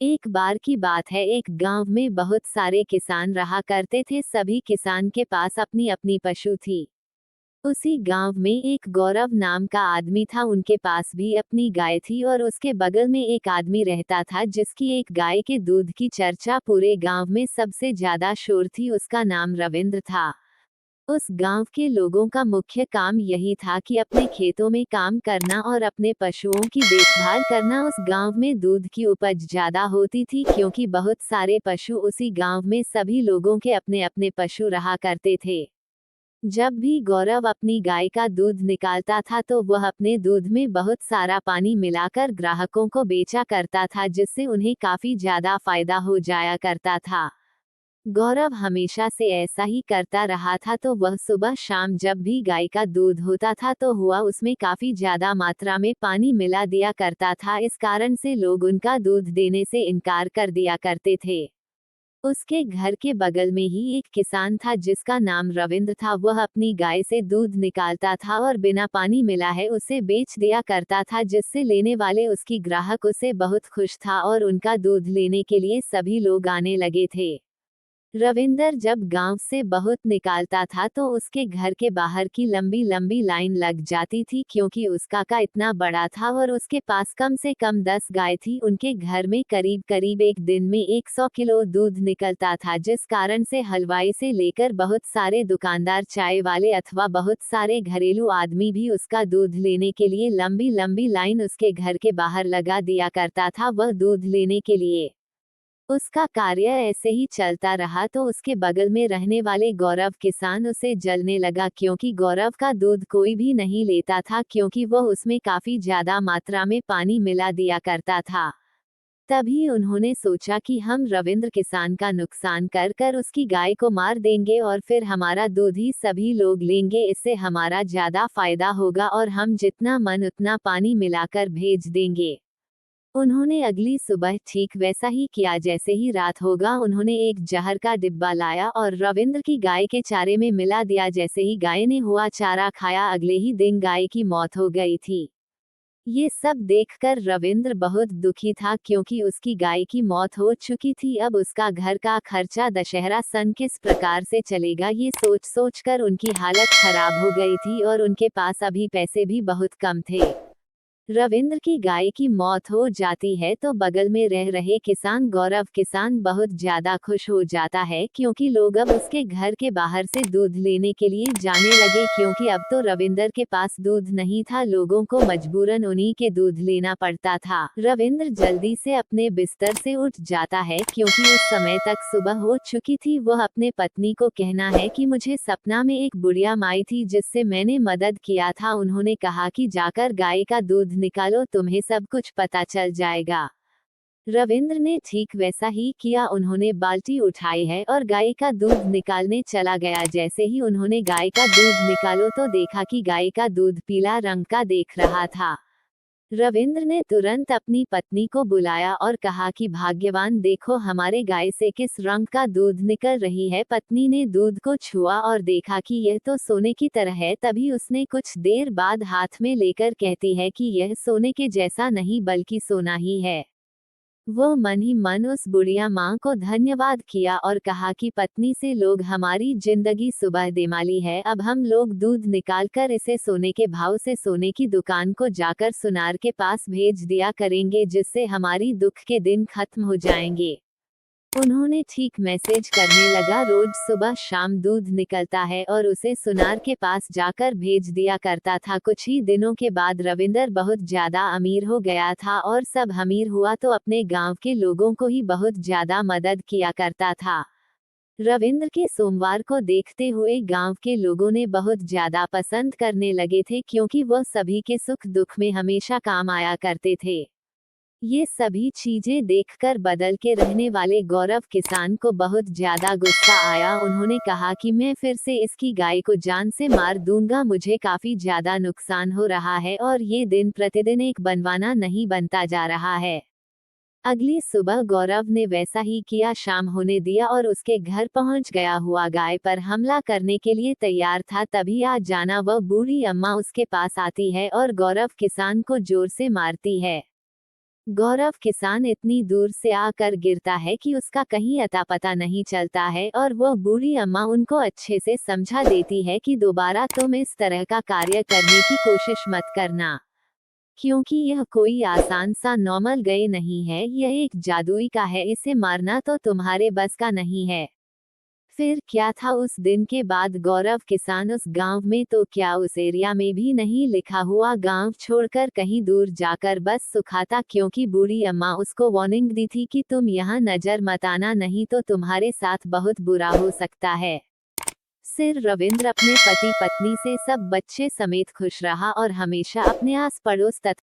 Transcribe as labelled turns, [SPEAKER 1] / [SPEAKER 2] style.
[SPEAKER 1] एक बार की बात है, एक गांव में बहुत सारे किसान रहा करते थे। सभी किसान के पास अपनी अपनी पशु थी। उसी गांव में एक गौरव नाम का आदमी था। उनके पास भी अपनी गाय थी और उसके बगल में एक आदमी रहता था जिसकी एक गाय के दूध की चर्चा पूरे गांव में सबसे ज्यादा शोर थी। उसका नाम रविंद्र था। उस गांव के लोगों का मुख्य काम यही था कि अपने खेतों में काम करना और अपने पशुओं की देखभाल करना। उस गांव में दूध की उपज ज्यादा होती थी क्योंकि बहुत सारे पशु उसी गांव में सभी लोगों के अपने अपने पशु रहा करते थे। जब भी गौरव अपनी गाय का दूध निकालता था तो वह अपने दूध में बहुत सारा पानी मिलाकर ग्राहकों को बेचा करता था, जिससे उन्हें काफी ज्यादा फायदा हो जाया करता था। गौरव हमेशा से ऐसा ही करता रहा था, तो वह सुबह शाम जब भी गाय का दूध होता था तो हुआ उसमें काफी ज्यादा मात्रा में पानी मिला दिया करता था। इस कारण से लोग उनका दूध देने से इनकार कर दिया करते थे। उसके घर के बगल में ही एक किसान था जिसका नाम रविंद्र था। वह अपनी गाय से दूध निकालता था और बिना पानी मिला है उसे बेच दिया करता था, जिससे लेने वाले उसकी ग्राहक उसे बहुत खुश था और उनका दूध लेने के लिए सभी लोग आने लगे थे। रविंदर जब गांव से बहुत निकालता था तो उसके घर के बाहर की लंबी लंबी लाइन लग जाती थी, क्योंकि उसका का इतना बड़ा था और उसके पास कम से कम 10 गाय थी। उनके घर में करीब करीब एक दिन में 100 किलो दूध निकलता था, जिस कारण से हलवाई से लेकर बहुत सारे दुकानदार, चाय वाले अथवा बहुत सारे घरेलू आदमी भी उसका दूध लेने के लिए लंबी लंबी लाइन उसके घर के बाहर लगा दिया करता था, वह दूध लेने के लिए। उसका कार्य ऐसे ही चलता रहा तो उसके बगल में रहने वाले गौरव किसान उसे जलने लगा, क्योंकि गौरव का दूध कोई भी नहीं लेता था, क्योंकि वह उसमें काफी ज्यादा मात्रा में पानी मिला दिया करता था। तभी उन्होंने सोचा कि हम रविंद्र किसान का नुकसान कर कर उसकी गाय को मार देंगे और फिर हमारा दूध ही सभी लोग लेंगे। इससे हमारा ज्यादा फायदा होगा और हम जितना मन उतना पानी मिलाकर भेज देंगे। उन्होंने अगली सुबह ठीक वैसा ही किया। जैसे ही रात होगा उन्होंने एक जहर का डिब्बा लाया और रविंद्र की गाय के चारे में मिला दिया। जैसे ही गाय ने हुआ चारा खाया, अगले ही दिन गाय की मौत हो गई थी। ये सब देखकर रविंद्र बहुत दुखी था, क्योंकि उसकी गाय की मौत हो चुकी थी। अब उसका घर का खर्चा दशहरा सन किस प्रकार से चलेगा, ये सोच सोच कर उनकी हालत खराब हो गई थी और उनके पास अभी पैसे भी बहुत कम थे। रविंद्र की गाय की मौत हो जाती है तो बगल में रह रहे किसान गौरव किसान बहुत ज्यादा खुश हो जाता है, क्योंकि लोग अब उसके घर के बाहर से दूध लेने के लिए जाने लगे, क्योंकि अब तो रविंद्र के पास दूध नहीं था, लोगों को मजबूरन उन्हीं के दूध लेना पड़ता था। रविंद्र जल्दी से अपने बिस्तर से उठ जाता है, क्योंकि उस समय तक सुबह हो चुकी थी। वह अपने पत्नी को कहना है कि मुझे सपना में एक बुढ़िया माई थी जिससे मैंने मदद किया था। उन्होंने कहा कि जाकर गाय का दूध निकालो, तुम्हें सब कुछ पता चल जाएगा। रविंद्र ने ठीक वैसा ही किया। उन्होंने बाल्टी उठाई है और गाय का दूध निकालने चला गया। जैसे ही उन्होंने गाय का दूध निकालो तो देखा कि गाय का दूध पीला रंग का देख रहा था। रविंद्र ने तुरंत अपनी पत्नी को बुलाया और कहा कि भाग्यवान, देखो हमारे गाय से किस रंग का दूध निकल रही है। पत्नी ने दूध को छुआ और देखा कि यह तो सोने की तरह है। तभी उसने कुछ देर बाद हाथ में लेकर कहती है कि यह सोने के जैसा नहीं बल्कि सोना ही है। वो मन ही मन उस बुढ़िया माँ को धन्यवाद किया और कहा कि पत्नी से लोग हमारी जिंदगी सुबह देमाली है। अब हम लोग दूध निकालकर इसे सोने के भाव से सोने की दुकान को जाकर सुनार के पास भेज दिया करेंगे, जिससे हमारी दुख के दिन खत्म हो जाएंगे। उन्होंने ठीक मैसेज करने लगा। रोज सुबह शाम दूध निकलता है और उसे सुनार के पास जाकर भेज दिया करता था। कुछ ही दिनों के बाद रविंदर बहुत ज्यादा अमीर हो गया था और सब अमीर हुआ तो अपने गांव के लोगों को ही बहुत ज्यादा मदद किया करता था। रविंद्र के सोमवार को देखते हुए गांव के लोगों ने बहुत ज्यादा पसंद करने लगे थे, क्योंकि वह सभी के सुख दुख में हमेशा काम आया करते थे। ये सभी चीजें देखकर बदल के रहने वाले गौरव किसान को बहुत ज्यादा गुस्सा आया। उन्होंने कहा कि मैं फिर से इसकी गाय को जान से मार दूंगा, मुझे काफी ज्यादा नुकसान हो रहा है और ये दिन प्रतिदिन एक बनवाना नहीं बनता जा रहा है। अगली सुबह गौरव ने वैसा ही किया। शाम होने दिया और उसके घर पहुंच गया हुआ गाय पर हमला करने के लिए तैयार था। तभी आ जाना वह बूढ़ी अम्मा उसके पास आती है और गौरव किसान को जोर से मारती है। गौरव किसान इतनी दूर से आकर गिरता है कि उसका कहीं अता पता नहीं चलता है और वह बूढ़ी अम्मा उनको अच्छे से समझा देती है कि दोबारा तुम इस तरह का कार्य करने की कोशिश मत करना, क्योंकि यह कोई आसान सा नॉर्मल गए नहीं है, यह एक जादुई का है, इसे मारना तो तुम्हारे बस का नहीं है। फिर क्या था उस दिन के बाद गौरव किसान उस गांव में तो क्या उस एरिया में भी नहीं, लिखा हुआ गांव छोड़कर कहीं दूर जाकर बस सुखा था, क्योंकि बूढ़ी अम्मा उसको वार्निंग दी थी कि तुम यहाँ नजर मत आना, नहीं तो तुम्हारे साथ बहुत बुरा हो सकता है। सिर रविंद्र अपने पति पत्नी से सब बच्चे समेत खुश रहा और हमेशा अपने आस पड़ोस तथा